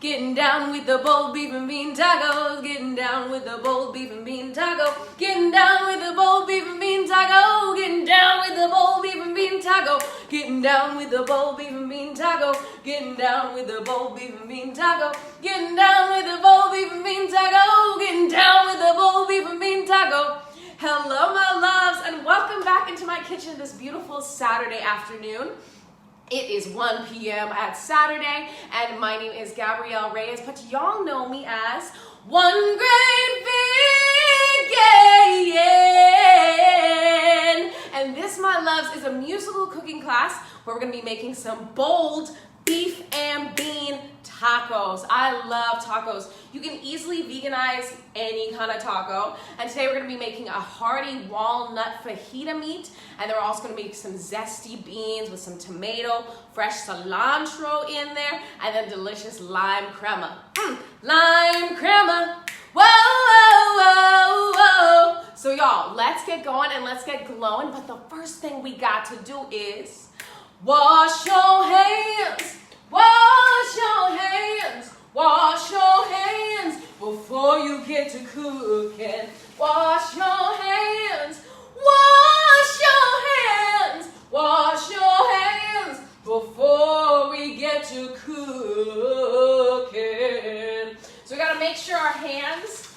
Getting down with the bold beef and bean tacos. Getting down with the bold beef and bean taco. Getting down with the bold beef and bean taco. Getting down with the bold beef and bean taco. Getting down with the bold beef and bean taco. Getting down with the bold beef and bean taco. Getting down with the bold beef and bean taco. Getting down with the bold beef and bean taco. Hello, my loves, and welcome back into my kitchen this beautiful Saturday afternoon. It is 1 p.m. at Saturday, and my name is Gabrielle Reyes, but y'all know me as One Great Vegan. And this, my loves, is a musical cooking class where we're going to be making some bold beef and bean tacos. I love tacos. You can easily veganize any kind of taco. And today we're going to be making a hearty walnut fajita meat. And then we're also going to make some zesty beans with some tomato, fresh cilantro in there, and then delicious lime crema. Lime crema. Whoa, whoa, whoa. So y'all, let's get going and let's get glowing. But the first thing we got to do is wash your hands. Wash your hands. Wash your hands before you get to cooking. Wash your hands. Wash your hands. Wash your hands before we get to cooking. So we gotta make sure our hands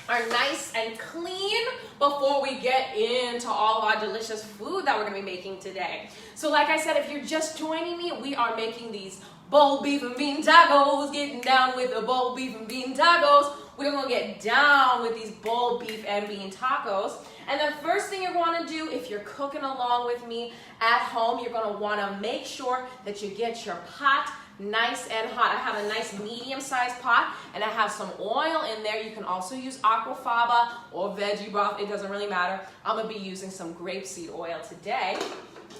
are nice and clean before we get into all of our delicious food that we're gonna be making today. So like I said, if you're just joining me, we are making these bold beef and bean tacos, getting down with the bold beef and bean tacos. We're gonna get down with these bold beef and bean tacos. And the first thing you're gonna do, if you're cooking along with me at home, you're gonna wanna make sure that you get your pot nice and hot. I have a nice medium-sized pot, and I have some oil in there. You can also use aquafaba or veggie broth. It doesn't really matter. I'm gonna be using some grapeseed oil today.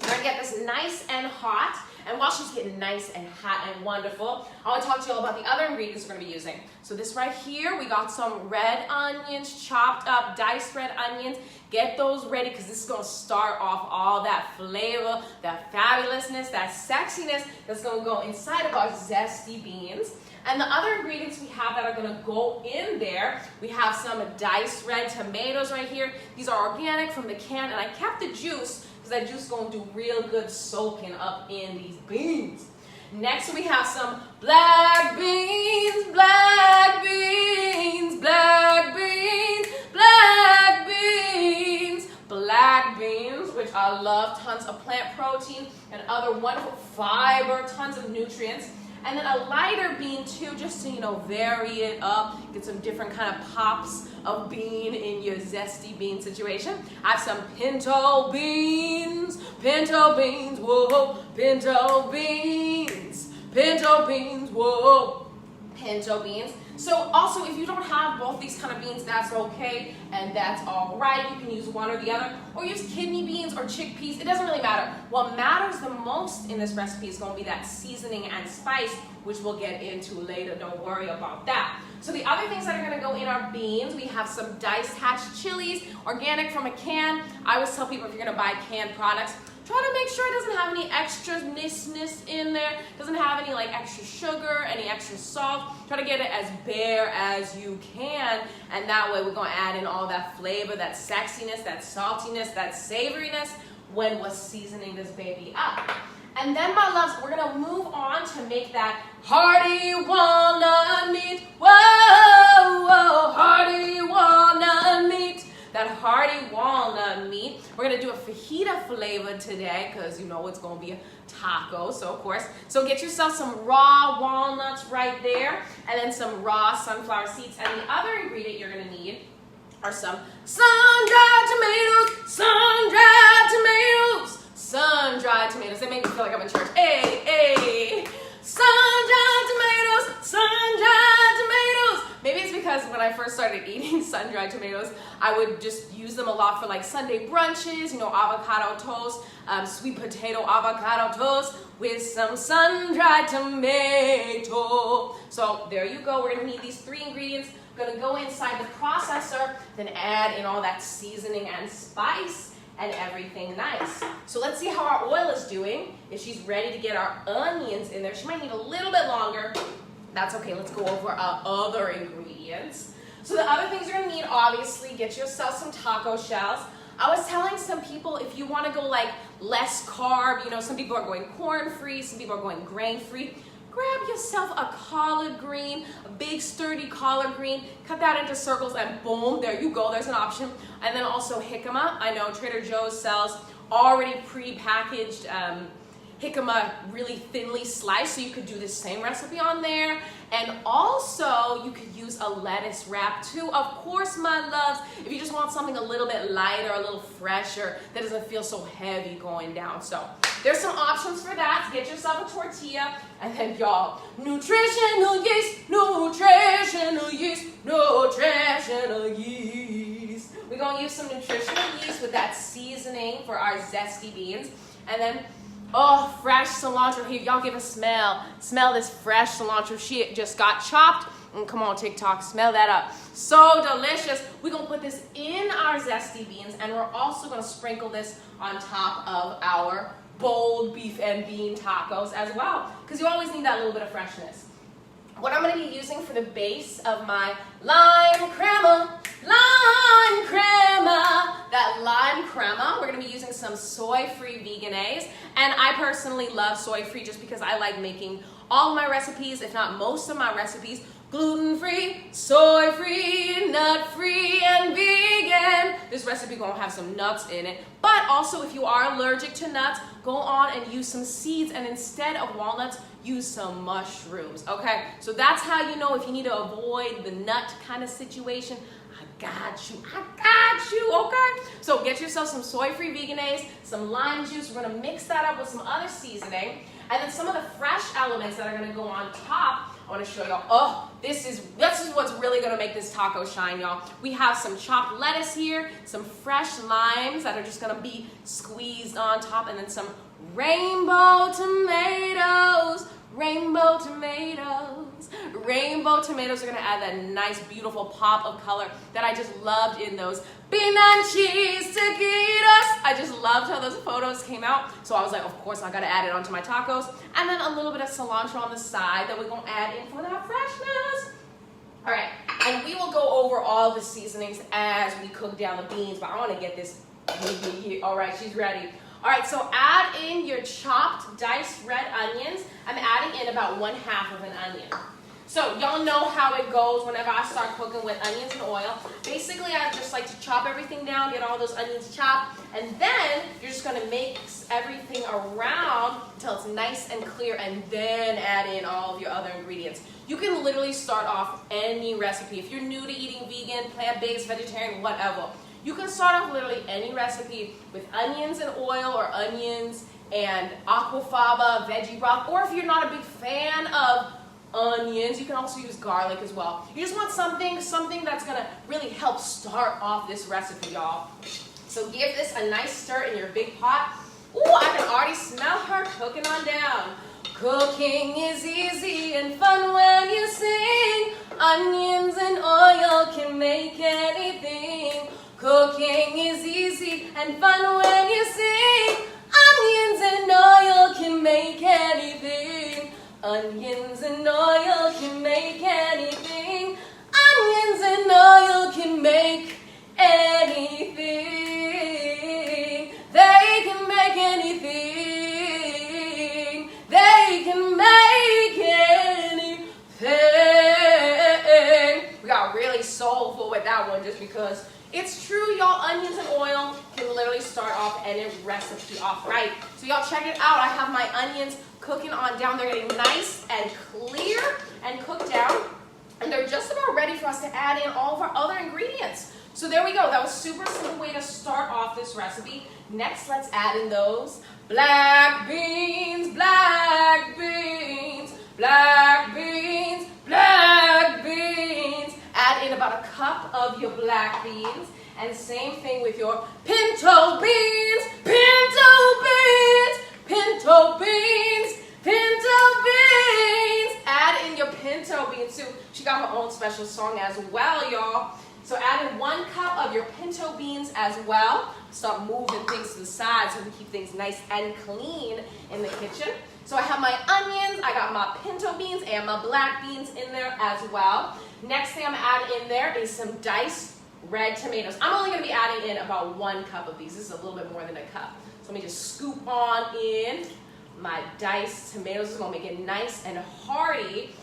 We're gonna get this nice and hot, and while she's getting nice and hot and wonderful, I want to talk to you all about the other ingredients we're gonna be using. So this right here, we got some red onions, chopped up, diced red onions. Get those ready, because this is gonna start off all that flavor, that fabulousness, that sexiness that's gonna go inside of our zesty beans. And the other ingredients we have that are gonna go in there, we have some diced red tomatoes right here. These are organic from the can, and I kept the juice because that juice is gonna do real good soaking up in these beans. Next we have some black beans, black beans, black beans, black beans, black beans, which I love, tons of plant protein and other wonderful fiber, tons of nutrients. And then a lighter bean too, just to, vary it up, get some different kind of pops of bean in your zesty bean situation. I have some pinto beans, whoa, pinto beans, whoa, pinto beans. So also, if you don't have both these kind of beans, that's okay, and that's all right. You can use one or the other, or use kidney beans or chickpeas. It doesn't really matter. What matters the most in this recipe is going to be that seasoning and spice, which we'll get into later. Don't worry about that. So the other things that are going to go in our beans, we have some diced hatch chilies, organic from a can. I always tell people, if you're going to buy canned products, try to make sure it doesn't have any extra ness in there, doesn't have any extra sugar, any extra salt. Try to get it as bare as you can, and that way we're gonna add in all that flavor, that sexiness, that saltiness, that savoriness when we're seasoning this baby up. And then, my loves, we're gonna move on to make that hearty walnut meat. Whoa, whoa, hearty walnut meat. That hearty walnut meat. We're gonna do a fajita flavor today, because it's gonna be a taco, so of course. So get yourself some raw walnuts right there, and then some raw sunflower seeds. And the other ingredient you're gonna need are some sun-dried tomatoes, sun-dried tomatoes, sun-dried tomatoes. They make me feel like I'm in church. Hey, hey. Sun-dried tomatoes, sun-dried tomatoes. Maybe it's because when I first started eating sun-dried tomatoes, I would just use them a lot for Sunday brunches, avocado toast, sweet potato avocado toast with some sun-dried tomato. So there you go. We're gonna need these three ingredients. We're gonna go inside the processor, then add in all that seasoning and spice and everything nice. So let's see how our oil is doing. If she's ready to get our onions in there, she might need a little bit longer. That's okay, let's go over our other ingredients. So the other things you're gonna need, obviously, get yourself some taco shells. I was telling some people if you wanna go like less carb, you know, some people are going corn-free, some people are going grain-free, grab yourself a collard green, a big sturdy collard green, cut that into circles and boom, there you go, there's an option. And then also jicama. I know Trader Joe's sells already pre-packaged jicama, really thinly sliced, so you could do the same recipe on there. And also you could use a lettuce wrap too. Of course, my loves, if you just want something a little bit lighter, a little fresher, that doesn't feel so heavy going down. So there's some options for that. Get yourself a tortilla, and then y'all, nutritional yeast, nutritional yeast, nutritional yeast. We're gonna use some nutritional yeast with that seasoning for our zesty beans. And then, oh, fresh cilantro here. Y'all give a smell. Smell this fresh cilantro. She just got chopped. And come on, TikTok, smell that up. So delicious. We're gonna put this in our zesty beans, and we're also gonna sprinkle this on top of our bold beef and bean tacos as well, because you always need that little bit of freshness. What I'm gonna be using for the base of my lime crema, that lime crema, we're gonna be using some soy-free veganese, and I personally love soy-free just because I like making all of my recipes, if not most of my recipes, gluten-free, soy-free, nut-free, and vegan. This recipe gonna have some nuts in it, but also if you are allergic to nuts, go on and use some seeds, and instead of walnuts, use some mushrooms, okay? So that's how you know if you need to avoid the nut kind of situation. I got you, okay? So get yourself some soy-free veganese, some lime juice. We're gonna mix that up with some other seasoning, and then some of the fresh elements that are gonna go on top. I wanna show y'all, oh, this is what's really gonna make this taco shine, y'all. We have some chopped lettuce here, some fresh limes that are just gonna be squeezed on top, and then some rainbow tomatoes. Rainbow tomatoes. Rainbow tomatoes are gonna add that nice, beautiful pop of color that I just loved in those bean and cheese taquitos. I just loved how those photos came out. So I was like, of course, I gotta add it onto my tacos. And then a little bit of cilantro on the side that we're gonna add in for that freshness. All right, and we will go over all the seasonings as we cook down the beans, but I wanna get this. All right, she's ready. All right, so add in your chopped, diced red onions. I'm adding in about 1/2 of an onion. So y'all know how it goes whenever I start cooking with onions and oil. Basically, I just like to chop everything down, get all those onions chopped, and then you're just gonna mix everything around until it's nice and clear, and then add in all of your other ingredients. You can literally start off any recipe. If you're new to eating vegan, plant-based, vegetarian, whatever, you can start off literally any recipe with onions and oil, or onions and aquafaba, veggie broth, or if you're not a big fan of onions, you can also use garlic as well. You just want something that's gonna really help start off this recipe, y'all. So give this a nice stir in your big pot. Ooh, I can already smell her cooking on down. Cooking is easy and fun when you sing. Onions and oil can make anything. Cooking is easy and fun when you sing. Onions and oil can make anything. Onions and oil can make anything. Onions and oil can make anything. They can make anything. They can make anything. We got really soulful with that one just because it's true, y'all. Onions and oil can literally start off any recipe off right. So y'all check it out. I have my onions cooking on down. They're getting nice and clear and cooked down. And they're just about ready for us to add in all of our other ingredients. So there we go. That was a super simple way to start off this recipe. Next, let's add in those black beans, black beans, black beans, black beans. Add in about a cup of your black beans. And same thing with your pinto beans, pinto beans, pinto beans, pinto beans. Add in your pinto beans too. She got her own special song as well, y'all. So add in 1 cup of your pinto beans as well. Start moving things to the side so we keep things nice and clean in the kitchen. So I have my onions, I got my pinto beans and my black beans in there as well. Next thing I'm gonna add in there is some diced red tomatoes. I'm only gonna be adding in about 1 cup of these. This is a little bit more than a cup. So let me just scoop on in my diced tomatoes. This is gonna make it nice and hearty.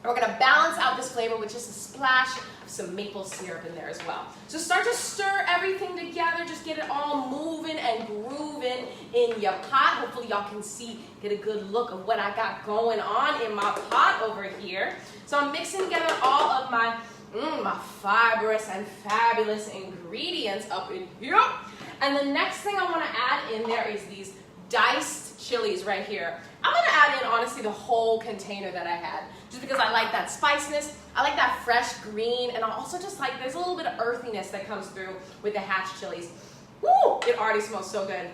We're gonna balance out this flavor with just a splash of some maple syrup in there as well. So start to stir everything together, just get it all moving and grooving in your pot. Hopefully y'all can see, get a good look of what I got going on in my pot over here. So I'm mixing together all of my fibrous and fabulous ingredients up in here. And the next thing I wanna add in there is these diced chilies right here. I'm gonna add in, honestly, the whole container that I had, just because I like that spiciness, I like that fresh green, and I also just like, there's a little bit of earthiness that comes through with the hatch chilies. Woo! It already smells so good.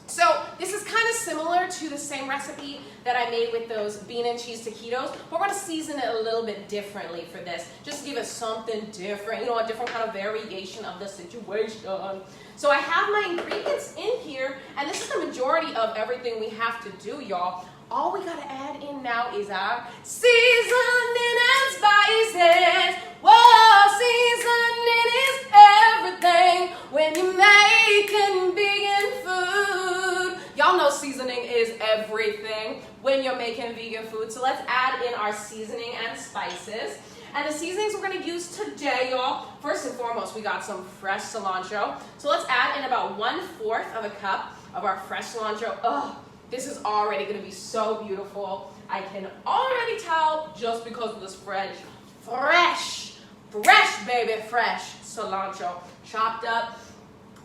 So this is kind of similar to the same recipe that I made with those bean and cheese taquitos, but we're gonna season it a little bit differently for this, just to give it something different, you know, a different kind of variation of the situation. So I have my ingredients in here, and this is the majority of everything we have to do, y'all. All we gotta add in now is our seasoning and spices. Whoa, seasoning is everything when you're making vegan food. Y'all know seasoning is everything when you're making vegan food. So let's add in our seasoning and spices. And the seasonings we're gonna use today, y'all, first and foremost, we got some fresh cilantro. So let's add in about 1/4 of a cup of our fresh cilantro. Oh, this is already gonna be so beautiful. I can already tell just because of this fresh baby, fresh cilantro chopped up.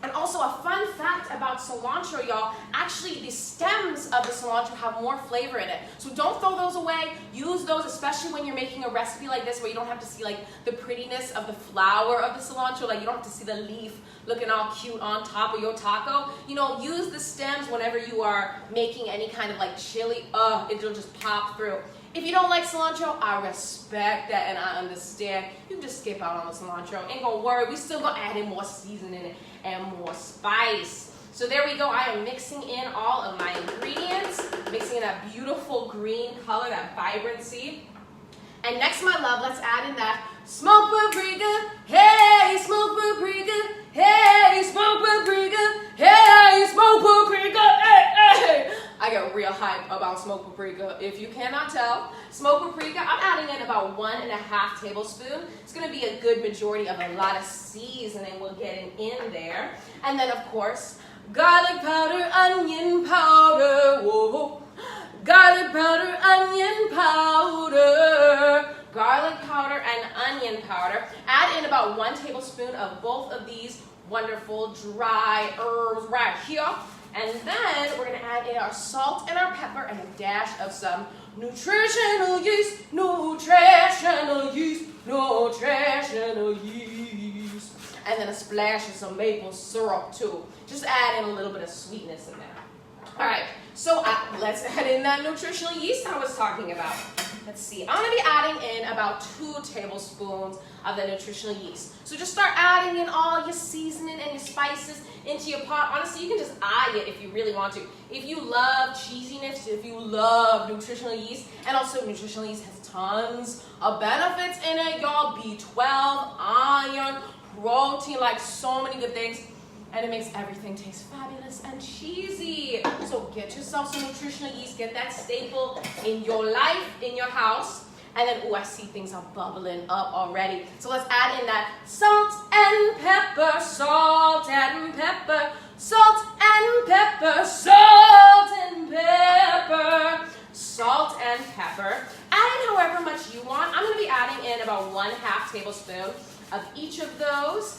And also a fun fact about cilantro, y'all, actually the stems of the cilantro have more flavor in it. So don't throw those away. Use those, especially when you're making a recipe like this where you don't have to see like the prettiness of the flower of the cilantro. Like you don't have to see the leaf looking all cute on top of your taco. You know, use the stems whenever you are making any kind of like chili. It'll just pop through. If you don't like cilantro, I respect that and I understand. You can just skip out on the cilantro. Ain't gonna worry, we still gonna add in more seasoning and more spice. So there we go, I am mixing in all of my ingredients, mixing in that beautiful green color, that vibrancy. And next, my love, let's add in that smoked paprika. Hey, smoked paprika. Hey, smoked paprika. Hey, smoked paprika. Hey. I get real hype about smoked paprika. If you cannot tell, smoked paprika, I'm adding in about 1½ tablespoon. It's gonna be a good majority of a lot of seasoning we're getting in there. And then of course, garlic powder, onion powder, whoa. Garlic powder, onion powder. Garlic powder and onion powder. Add in about 1 tablespoon of both of these wonderful dry herbs right here. And then we're gonna add in our salt and our pepper and a dash of some nutritional yeast, nutritional yeast, nutritional yeast. And then a splash of some maple syrup too. Just add in a little bit of sweetness in there. All right, so let's add in that nutritional yeast I was talking about. Let's see, I'm gonna be adding in about 2 tablespoons of the nutritional yeast. So just start adding in all your seasoning and your spices into your pot. Honestly, you can just eye it if you really want to. If you love cheesiness, if you love nutritional yeast, and also nutritional yeast has tons of benefits in it, y'all. B12, iron, protein, like so many good things. And it makes everything taste fabulous and cheesy. So get yourself some nutritional yeast, get that staple in your life, in your house. And then, oh, I see things are bubbling up already. So let's add in that salt and pepper, salt and pepper, salt and pepper, salt and pepper, salt and pepper. Add in however much you want. I'm gonna be adding in about 1/2 tablespoon of each of those.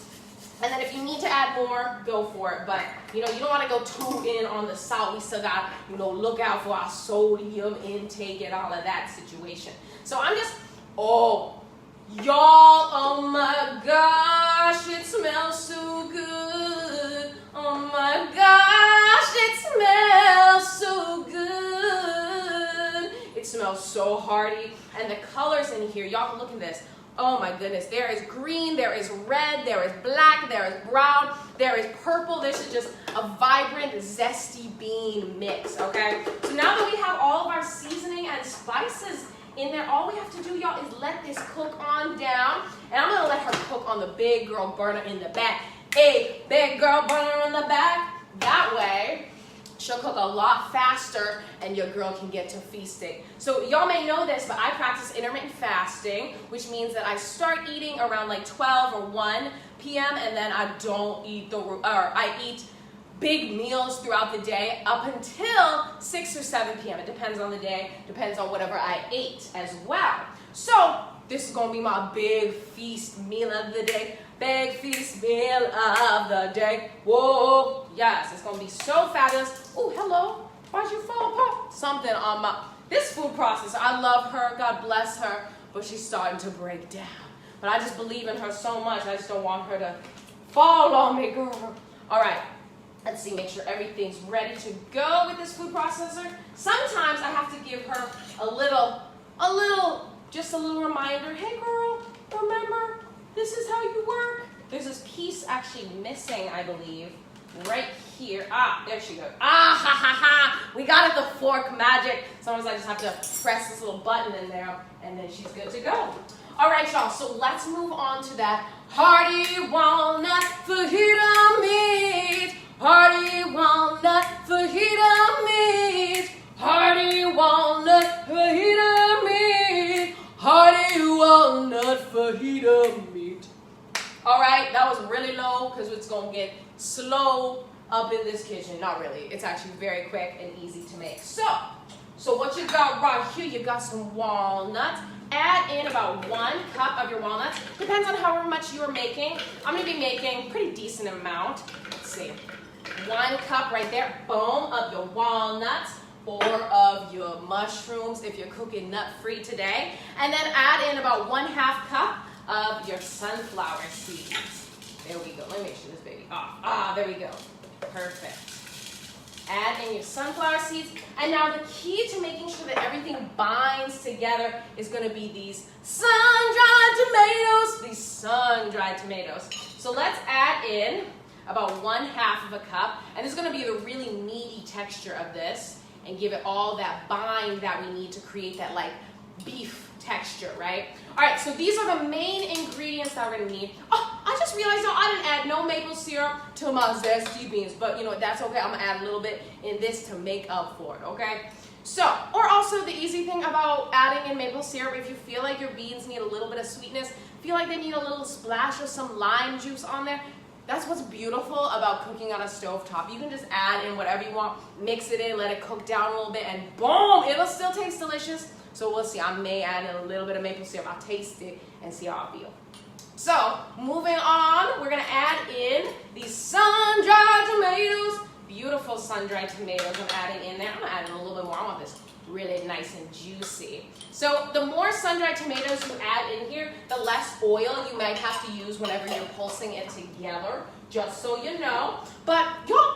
And then if you need to add more, go for it. But, you know, you don't want to go too in on the salt. We still got, you know, look out for our sodium intake and all of that situation. So I'm just, oh, y'all, oh my gosh, it smells so good. Oh my gosh, it smells so good. It smells so hearty. And the colors in here, y'all look at this. Oh my goodness, there is green, there is red, there is black, there is brown, there is purple. This is just a vibrant, zesty bean mix, okay? So now that we have all of our seasoning and spices in there, all we have to do, y'all, is let this cook on down. And I'm gonna let her cook on the big girl burner in the back. Hey, big girl burner in the back. That way, she'll cook a lot faster and your girl can get to feasting. So y'all may know this, but I practice intermittent fasting, which means that I start eating around like 12 or 1 p.m. and then I don't eat I eat big meals throughout the day up until 6 or 7 p.m. It depends on the day, depends on whatever I ate as well. So this is gonna be my big feast meal of the day. Big feast meal of the day. Whoa, yes, it's gonna be so fabulous. Oh, hello, why'd you fall apart? Something on this food processor. I love her, God bless her, but she's starting to break down. But I just believe in her so much, I just don't want her to fall on me, girl. All right, let's see, make sure everything's ready to go with this food processor. Sometimes I have to give her just a little reminder. Hey girl, remember, this is how you work. There's this piece actually missing, I believe, right here. Ah, there she goes. Ah, ha, ha, ha. We got it, the fork magic. Sometimes I just have to press this little button in there, and then she's good to go. All right, y'all, so let's move on to that hearty walnut fajita meat. Hearty walnut fajita meat. Hearty walnut fajita meat. Hearty walnut fajita meat. All right, that was really low because it's going to get slow up in this kitchen. Not really. It's actually very quick and easy to make. So what you got right here, you got some walnuts. Add in about 1 cup of your walnuts. Depends on however much you're making. I'm going to be making a pretty decent amount. Let's see. 1 cup right there, boom, of your walnuts or of your mushrooms if you're cooking nut-free today. And then add in about 1/2 cup of your sunflower seeds. There we go. Let me make sure this baby off. There we go. Perfect. Add in your sunflower seeds. And now the key to making sure that everything binds together is going to be these sun-dried tomatoes. These sun-dried tomatoes. So let's add in about 1/2 of a cup. And this is going to be the really meaty texture of this and give it all that bind that we need to create that like beef texture, right? All right, so these are the main ingredients that we're gonna need. Oh, I just realized I didn't add no maple syrup to my zesty beans, but you know, that's okay. I'm gonna add a little bit in this to make up for it, okay? So, or also the easy thing about adding in maple syrup, if you feel like your beans need a little bit of sweetness, feel like they need a little splash of some lime juice on there, that's what's beautiful about cooking on a stovetop. You can just add in whatever you want, mix it in, let it cook down a little bit, and boom, it'll still taste delicious. So we'll see. I may add in a little bit of maple syrup. I'll taste it and see how I feel. So moving on, we're gonna add in these sun-dried tomatoes. Beautiful sun-dried tomatoes I'm adding in there. I'm gonna add in a little bit more. I want this really nice and juicy. So the more sun-dried tomatoes you add in here, the less oil you might have to use whenever you're pulsing it together, just so you know. But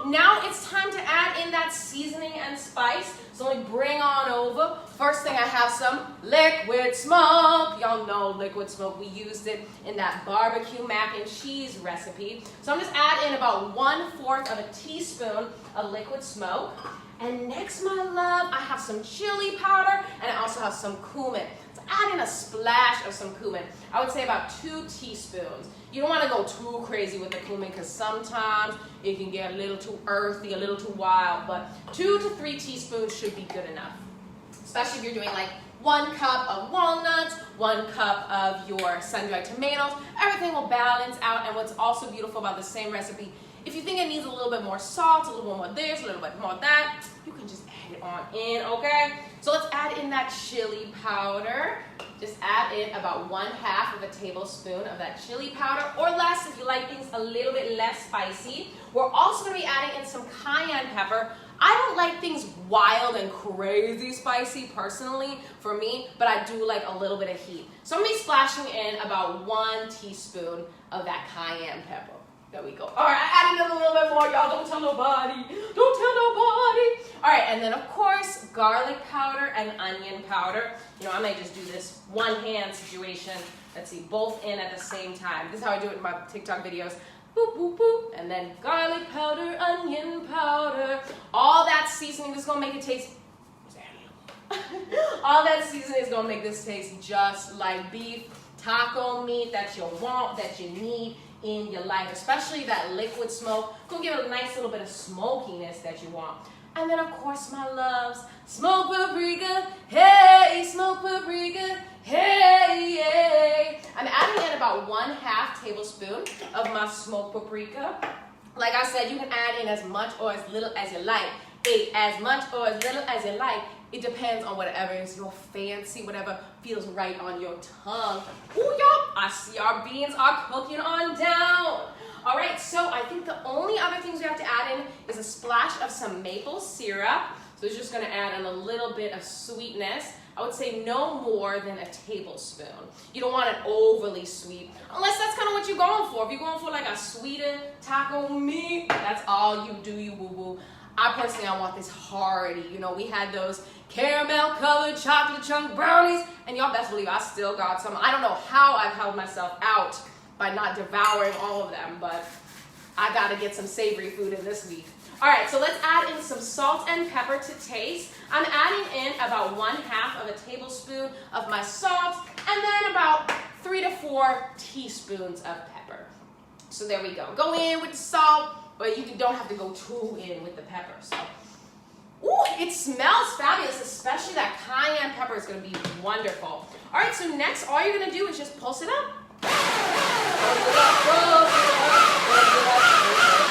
now it's time to add in that seasoning and spice. So let me bring on over. First thing, I have some liquid smoke. Y'all know liquid smoke. We used it in that barbecue mac and cheese recipe. So I'm just adding in about 1/4 of a teaspoon of liquid smoke. And next, my love, I have some chili powder and I also have some cumin. So add in a splash of some cumin. I would say about 2 teaspoons. You don't want to go too crazy with the cumin because sometimes it can get a little too earthy, a little too wild, but 2 to 3 teaspoons should be good enough. Especially if you're doing like 1 cup of walnuts, 1 cup of your sun-dried tomatoes. Everything will balance out. And what's also beautiful about the same recipe, if you think it needs a little bit more salt, a little bit more this, a little bit more that, you can just add it on in, okay? So let's add in that chili powder. Just add in about 1/2 of a tablespoon of that chili powder, or less if you like things a little bit less spicy. We're also gonna be adding in some cayenne pepper. I don't like things wild and crazy spicy personally for me, but I do like a little bit of heat. So I'm gonna be splashing in about 1 teaspoon of that cayenne pepper. There we go. All right, I added in a little bit more, y'all. Don't tell nobody. Don't tell nobody. All right, and then of course, garlic powder and onion powder. You know, I may just do this one hand situation. Let's see, both in at the same time. This is how I do it in my TikTok videos. Boop, boop, boop. And then garlic powder, onion powder. All that seasoning is gonna make it taste. All that seasoning is gonna make this taste just like beef, taco meat that you want, that you need in your life, especially that liquid smoke. Gonna give it a nice little bit of smokiness that you want. And then of course my loves, smoked paprika, hey, smoked paprika, hey, hey. I'm adding in about 1/2 tablespoon of my smoked paprika. Like I said, you can add in as much or as little as you like. As much or as little as you like. It depends on whatever is your fancy, whatever feels right on your tongue. Ooh, y'all, I see our beans are cooking on down. All right, so I think the only other things we have to add in is a splash of some maple syrup. So it's just gonna add in a little bit of sweetness. I would say no more than a tablespoon. You don't want it overly sweet, unless that's kind of what you're going for. If you're going for like a sweeter taco meat, that's all you do, you boo-boo. I personally, I want this hearty. You know, we had those caramel colored chocolate chunk brownies, and y'all best believe I still got some. I don't know how I've held myself out by not devouring all of them, but I gotta get some savory food in this week. All right, so let's add in some salt and pepper to taste. I'm adding in about 1/2 of a tablespoon of my salt, and then about 3 to 4 teaspoons of pepper. So there we go. Go in with the salt, but you don't have to go too in with the pepper. So, ooh, it smells fabulous, especially that cayenne pepper is gonna be wonderful. All right, so next, all you're gonna do is just pulse it up. Pulse it up, pulse it up, pulse it up, pulse it up.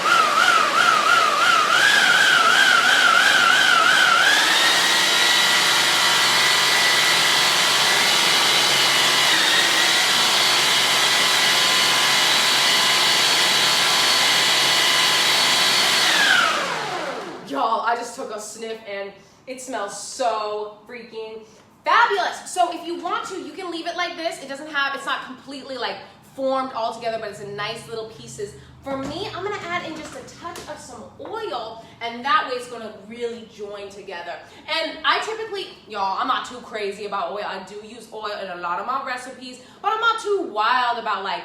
Y'all, I just took a sniff and it smells so freaking fabulous. So if you want to, you can leave it like this. It's not completely like formed all together, but it's in nice little pieces. For me, I'm gonna add in just a touch of some oil, and that way it's gonna really join together. And I typically, y'all, I'm not too crazy about oil. I do use oil in a lot of my recipes, but I'm not too wild about like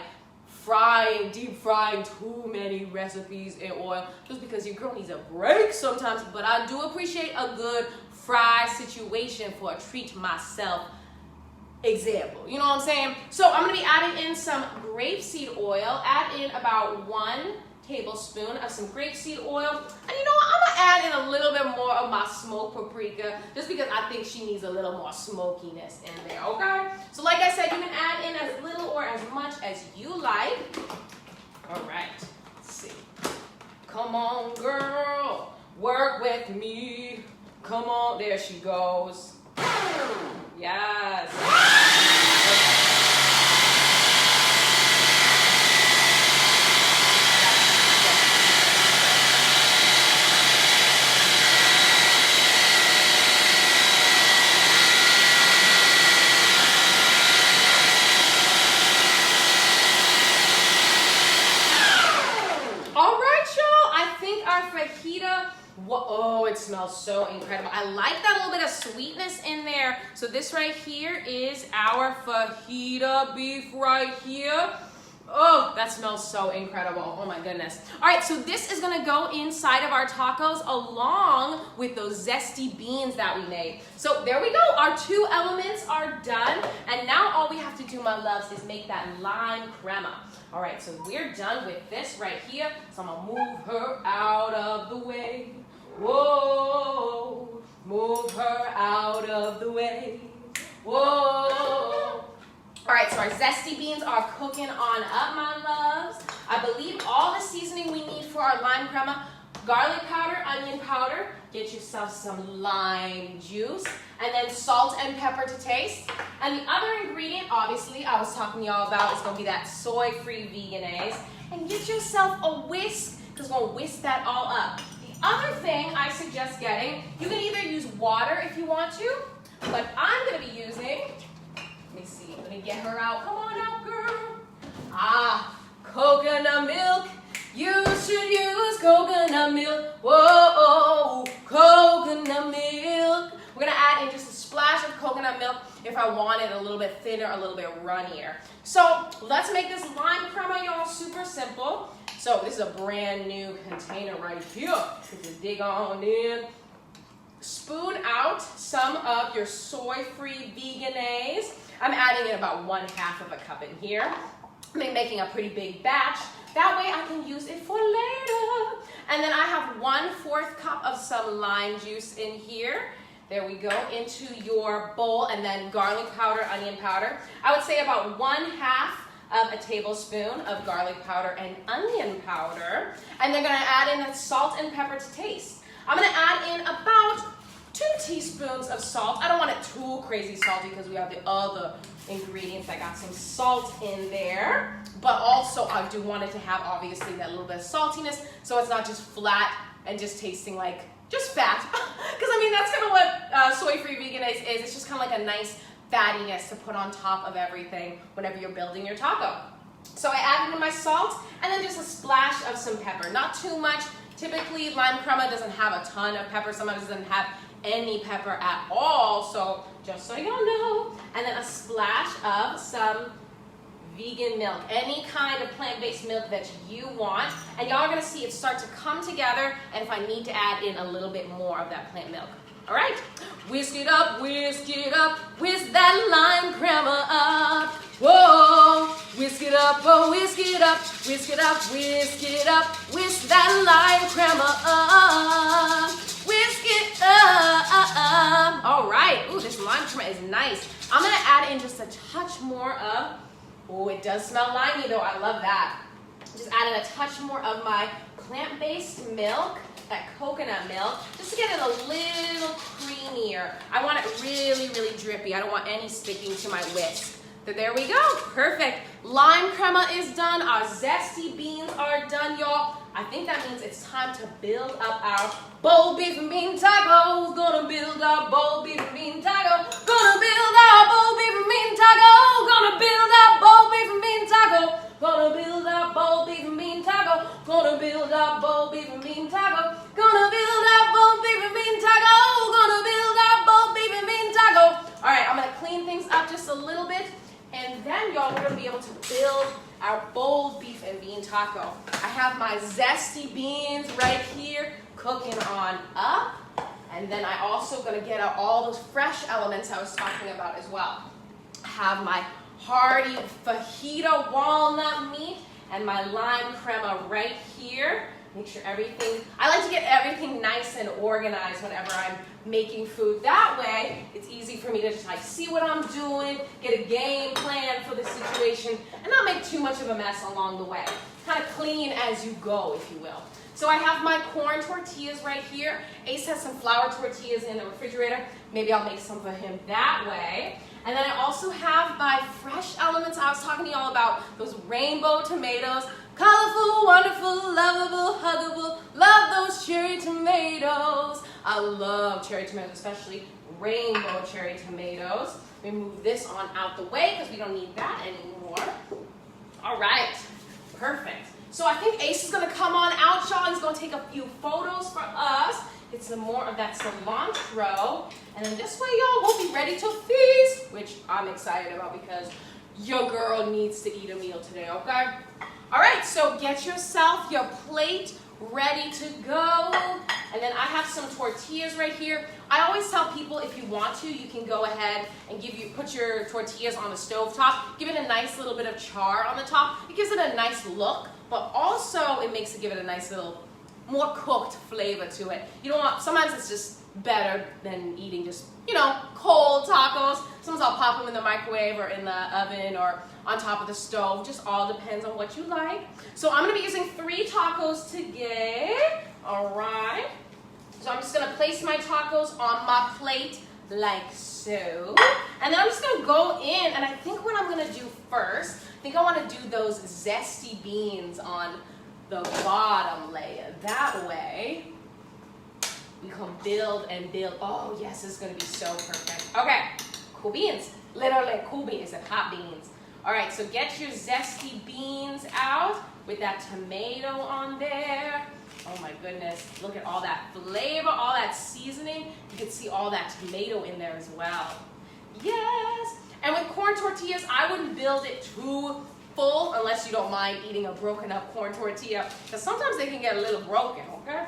deep frying too many recipes in oil, just because your girl needs a break sometimes. But I do appreciate a good fry situation for a treat myself example. You know what I'm saying? So I'm gonna be adding in some grapeseed oil. Add in about 1 tablespoon of some grapeseed oil. And you know what? I'm gonna add in a little bit more of my smoked paprika, just because I think she needs a little more smokiness in there, okay? So like I said, you can add in as little or as much as you like. All right, let's see. Come on, girl, work with me. Come on, there she goes. Yes. Okay. Fajita, oh, it smells so incredible. I like that little bit of sweetness in there. So this right here is our fajita beef right here. Oh, that smells so incredible. Oh my goodness. All right, so this is gonna go inside of our tacos along with those zesty beans that we made. So there we go, our 2 elements are done. And now all we have to do, my loves, is make that lime crema. All right, so we're done with this right here. So I'm gonna move her out of the way. Whoa, move her out of the way. Whoa. All right, so our zesty beans are cooking on up, my loves. I believe all the seasoning we need for our lime crema: garlic powder, onion powder, get yourself some lime juice, and then salt and pepper to taste. And the other ingredient, obviously, I was talking to y'all about, is gonna be that soy-free veganese. And get yourself a whisk, because we're gonna whisk that all up. The other thing I suggest getting, you can either use water if you want to, but I'm gonna be using, let me see, let me get her out. Come on out, girl. Coconut milk. You should use coconut milk. Whoa, coconut milk. We're gonna add in just a splash of coconut milk if I want it a little bit thinner, a little bit runnier. So let's make this lime crema, y'all, super simple. So this is a brand new container right here. Just dig on in. Spoon out some of your soy-free veganese. I'm adding in about 1/2 of a cup in here. I'm making a pretty big batch. That way I can use it for later. And then I have 1/4 cup of some lime juice in here. There we go, into your bowl, and then garlic powder, onion powder. I would say about 1/2 of a tablespoon of garlic powder and onion powder. And they're gonna add in salt and pepper to taste. I'm gonna add in about 2 teaspoons of salt. I don't want it too crazy salty because we have the other ingredients that got some salt in there. But also I do want it to have obviously that little bit of saltiness, so it's not just flat and just tasting like just fat. Because I mean, that's kind of what soy-free veganese is. It's just kind of like a nice fattiness to put on top of everything whenever you're building your taco. So I added in my salt and then just a splash of some pepper. Not too much. Typically, lime crema doesn't have a ton of pepper. Sometimes it doesn't have any pepper at all. So just so you know. And then a splash of some vegan milk, any kind of plant-based milk that you want. And y'all are gonna see it start to come together, and if I need to add in a little bit more of that plant milk. All right, whisk it up, whisk that lime crema up. Whoa, whisk it up, oh, whisk it up, whisk it up, whisk it up, whisk that lime crema up. Whisk it up. All right, ooh, this lime crema is nice. I'm gonna add in just a touch more of, oh, it does smell limey though, I love that. Just add in a touch more of my plant-based milk, that coconut milk, just to get it a little creamier. I want it really, really drippy. I don't want any sticking to my whisk. So there we go, perfect. Lime crema is done, our zesty beans are done, y'all. I think that means it's time to build up our bold beef and bean tacos. Gonna build our bold beef and bean taco. Gonna build our bold beef and bean taco. Gonna build our bold beef and bean taco. Gonna build our bold beef and bean taco. Gonna build our bold beef and bean taco. Gonna build our bold beef and bean taco. Gonna build our bold beef and bean taco. All right, I'm gonna clean things up just a little bit, and then y'all, we're gonna be able to build our bold beef and bean taco. I have my zesty beans right here cooking on up, and then I also gonna get out all those fresh elements I was talking about as well. I have my hearty fajita walnut meat and my lime crema right here. Make sure everything, I like to get everything nice and organized whenever I'm making food. That way, it's easy for me to just like see what I'm doing, get a game plan for the situation, and not make too much of a mess along the way. Kind of clean as you go, if you will. So I have my corn tortillas right here. Ace has some flour tortillas in the refrigerator. Maybe I'll make some for him that way. And then I also have my fresh elements I was talking to y'all about, those rainbow tomatoes. Colorful, wonderful, lovable, huggable. Love those cherry tomatoes. I love cherry tomatoes, especially rainbow cherry tomatoes. Let me move this on out the way because we don't need that anymore. All right, perfect. So I think Ace is gonna come on out, y'all. He's gonna take a few photos for us. Get some more of that cilantro. And then this way, y'all, we'll be ready to feast, which I'm excited about because your girl needs to eat a meal today, okay? All right, so get yourself your plate ready to go. And then I have some tortillas right here. I always tell people if you want to, you can go ahead and put your tortillas on the stove top. Give it a nice little bit of char on the top. It gives it a nice look, but also it makes it give it a nice little more cooked flavor to it. You don't want, sometimes it's just better than eating just, you know, cold tacos. Sometimes I'll pop them in the microwave or in the oven or on top of the stove. Just all depends on what you like. So I'm gonna be using 3 tacos today. All right. So I'm just gonna place my tacos on my plate like so. And then I'm just gonna go in, and I think what I'm gonna do first, I think I wanna do those zesty beans on the bottom layer. That way, we can build and build. Oh yes, it's gonna be so perfect. Okay, cool beans. Literally cool beans and hot beans. All right, so get your zesty beans out with that tomato on there. Oh my goodness, look at all that flavor, all that seasoning. You can see all that tomato in there as well. Yes, and with corn tortillas, I wouldn't build it too full unless you don't mind eating a broken up corn tortilla, because sometimes they can get a little broken, okay?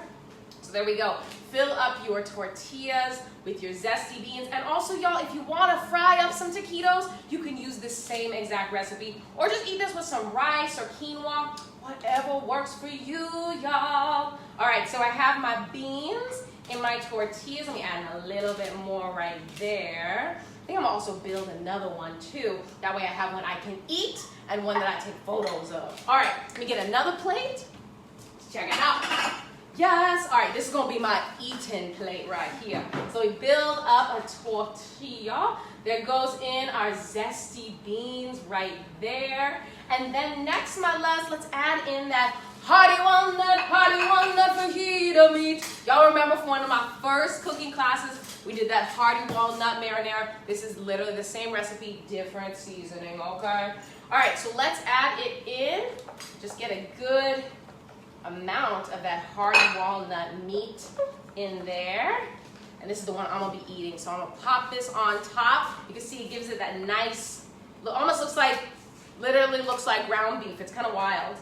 So there we go. Fill up your tortillas with your zesty beans. And also, y'all, if you want to fry up some taquitos, you can use this same exact recipe. Or just eat this with some rice or quinoa, whatever works for you, y'all. All right, so I have my beans in my tortillas. Let me add a little bit more right there. I think I'm gonna also build another one too. That way I have one I can eat and one that I take photos of. All right, let me get another plate. Check it out. Yes, all right, this is gonna be my eating plate right here. So we build up a tortilla. There goes in our zesty beans right there. And then next, my loves, let's add in that hearty walnut fajita meat. Y'all remember from one of my first cooking classes, we did that hearty walnut marinara. This is literally the same recipe, different seasoning, okay? All right, so let's add it in. Just get a good amount of that hearty walnut meat in there. And this is the one I'm gonna be eating. So I'm gonna pop this on top. You can see it gives it that nice, almost looks like, literally looks like ground beef. It's kind of wild.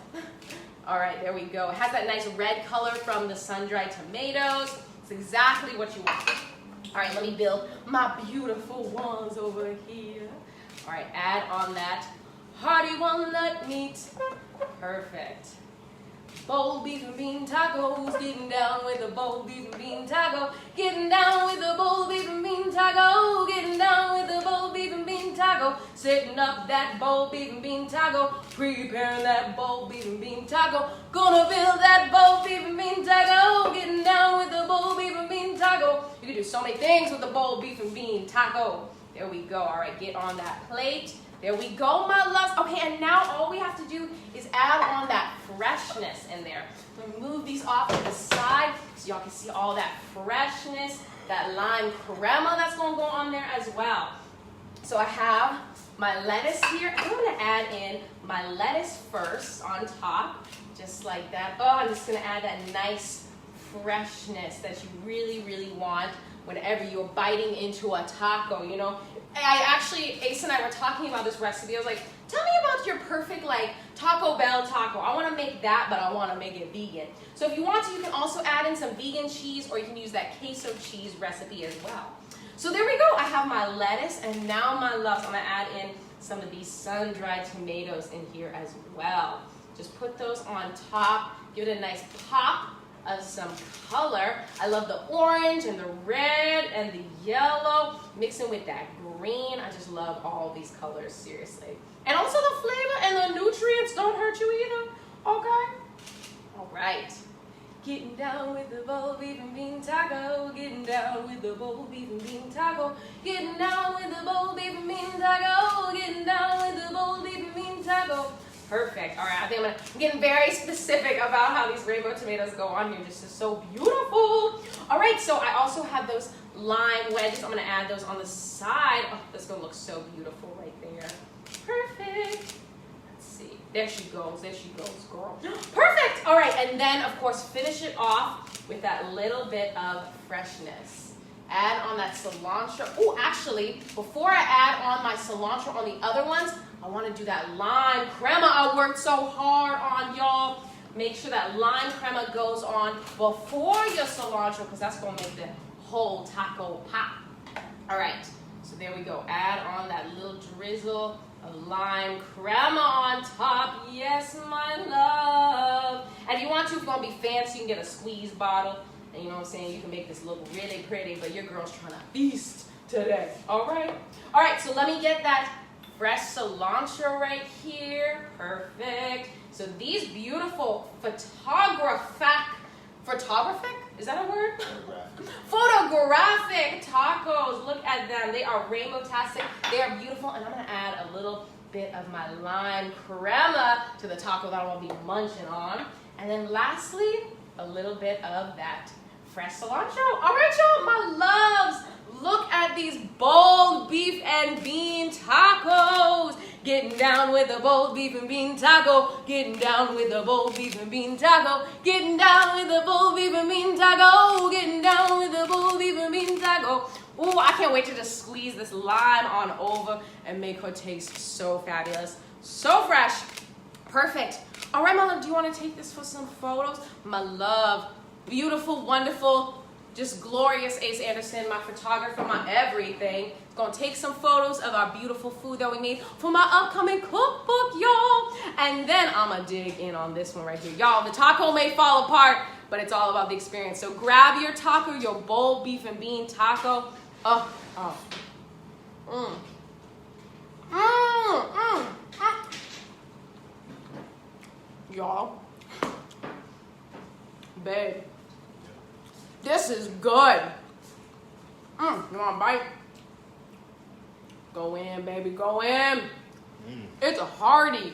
All right, there we go. It has that nice red color from the sun-dried tomatoes. It's exactly what you want. All right, let me build my beautiful ones over here. All right, add on that hearty walnut meat. Perfect. Bold beef and bean tacos, getting down with the bold beef and bean taco, getting down with the bold beef and bean taco, getting down with the bold beef and bean taco, setting up that bold beef and bean taco, preparing that bold beef and bean taco, gonna build that bold beef and bean taco, getting down with the bold beef and bean taco. You can do so many things with the bold beef and bean taco. There we go. All right, get on that plate. There we go, my loves. Okay, and now all we have to do is add on that freshness in there. Move these off to the side so y'all can see all that freshness, that lime crema that's gonna go on there as well. So I have my lettuce here. I'm gonna add in my lettuce first on top, just like that. Oh, I'm just gonna add that nice freshness that you really, really want whenever you're biting into a taco, you know. Ace and I were talking about this recipe. I was like, tell me about your perfect like Taco Bell taco. I want to make that, but I want to make it vegan. So if you want to, you can also add in some vegan cheese, or you can use that queso cheese recipe as well. So there we go. I have my lettuce, and now my loves, I'm going to add in some of these sun-dried tomatoes in here as well. Just put those on top. Give it a nice pop of some color. I love the orange and the red and the yellow, mixing with that green. I just love all these colors, seriously. And also the flavor and the nutrients don't hurt you either, okay? All right. Getting down with the bold beef and bean taco, getting down with the bold beef and bean taco, getting down with the bold beef and bean taco, getting down with the bold beef and bean taco. Perfect. All right, I think I'm getting very specific about how these rainbow tomatoes go on here. This is so beautiful. All right, so I also have those lime wedges. I'm gonna add those on the side. Oh, that's gonna look so beautiful right there. Perfect. Let's see. There she goes, girl. Perfect. All right, and then of course finish it off with that little bit of freshness. Add on that cilantro. Oh, actually, before I add on my cilantro on the other ones, I want to do that lime crema I worked so hard on, y'all. Make sure that lime crema goes on before your cilantro, because that's going to make the whole taco pop. All right, so there we go. Add on that little drizzle of lime crema on top. Yes, my love. And if you want to, if you want to be fancy, you can get a squeeze bottle. And you know what I'm saying? You can make this look really pretty, but your girl's trying to feast today. All right? All right, so let me get that fresh cilantro right here. Perfect. So these beautiful photographic, is that a word? Photographic tacos. Look at them. They are rainbow-tastic. They are beautiful. And I'm going to add a little bit of my lime crema to the taco that I'm going to be munching on. And then lastly, a little bit of that fresh cilantro. All right, y'all, my loves. Look at these bold beef and bean tacos. Getting down with the bold beef and bean taco. Getting down with the bold beef and bean taco. Getting down with the bold beef and bean taco. Getting down with the bold beef and bean taco. Ooh, I can't wait to just squeeze this lime on over and make her taste so fabulous. So fresh. Perfect. All right, my love, do you want to take this for some photos? My love, beautiful, wonderful, just glorious Ace Anderson, my photographer, my everything. Is going to take some photos of our beautiful food that we made for my upcoming cookbook, y'all. And then I'm going to dig in on this one right here. Y'all, the taco may fall apart, but it's all about the experience. So grab your taco, your bold beef and bean taco. Y'all, babe, this is good. You want a bite? Go in, baby, go in. It's hearty.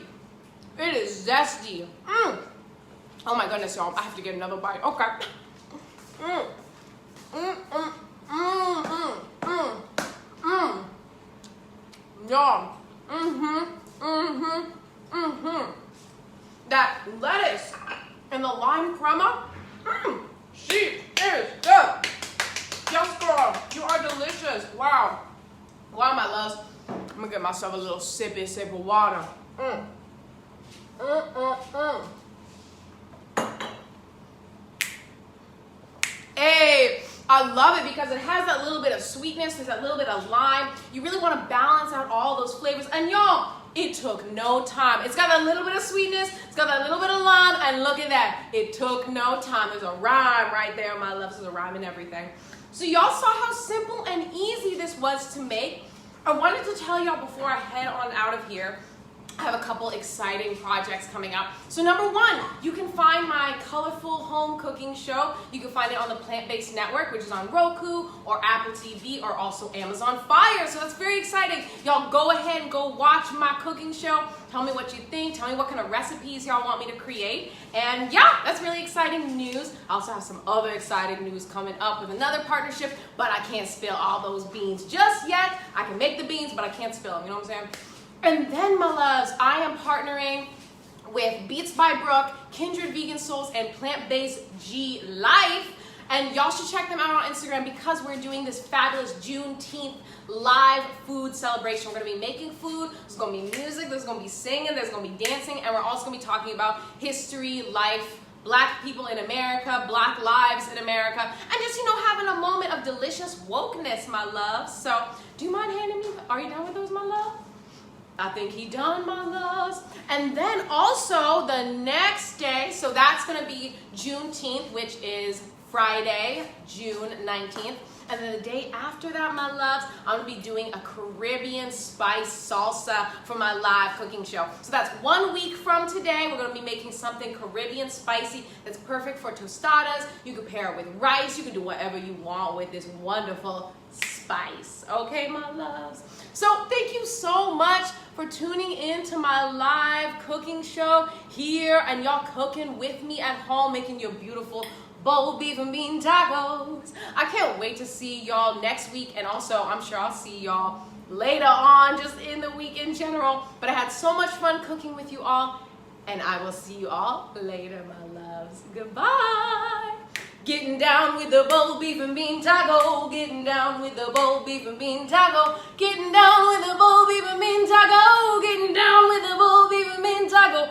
It is zesty. Oh my goodness, y'all, I have to get another bite. Okay. Y'all, that lettuce and the lime crema, she is good. Yes, girl, you are delicious. Wow. Wow, my loves. I'm gonna get myself a little sip of water. Hey, I love it because it has that little bit of sweetness, there's that little bit of lime. You really want to balance out all those flavors. And y'all, it took no time. It's got a little bit of sweetness, it's got that little bit of lime, and look at that. It took no time. There's a rhyme right there, my loves. There's a rhyme in everything. So y'all saw how simple and easy this was to make. I wanted to tell y'all before I head on out of here, I have a couple exciting projects coming up. So number one, you can find my colorful home cooking show. You can find it on the Plant-Based Network, which is on Roku or Apple TV or also Amazon Fire. So that's very exciting. Y'all go ahead and go watch my cooking show. Tell me what you think. Tell me what kind of recipes y'all want me to create. And yeah, that's really exciting news. I also have some other exciting news coming up with another partnership, but I can't spill all those beans just yet. I can make the beans, but I can't spill them. You know what I'm saying? And then, my loves, I am partnering with Beats by Brooke, Kindred Vegan Souls, and Plant-Based G Life. And y'all should check them out on Instagram because we're doing this fabulous Juneteenth live food celebration. We're going to be making food, there's going to be music, there's going to be singing, there's going to be dancing, and we're also going to be talking about history, life, Black people in America, Black lives in America, and just, having a moment of delicious wokeness, my love. So, do you mind handing me, are you done with those, my love? I think he done, my loves. And then also the next day, so that's going to be Juneteenth, which is Friday, June 19th. And then the day after that, my loves, I'm going to be doing a Caribbean spice salsa for my live cooking show. So that's 1 week from today. We're going to be making something Caribbean spicy that's perfect for tostadas. You can pair it with rice. You can do whatever you want with this wonderful spice. Okay, my loves? So thank you so much for tuning in to my live cooking show here, and y'all cooking with me at home, making your beautiful bold beef and bean tacos. I can't wait to see y'all next week, and also I'm sure I'll see y'all later on, just in the week in general. But I had so much fun cooking with you all, and I will see you all later, my loves. Goodbye. Getting down with the bold beef and bean taco. Getting down with the bold beef and bean taco. Getting down with the bold beef and bean taco. Getting down with the bold beef and bean taco.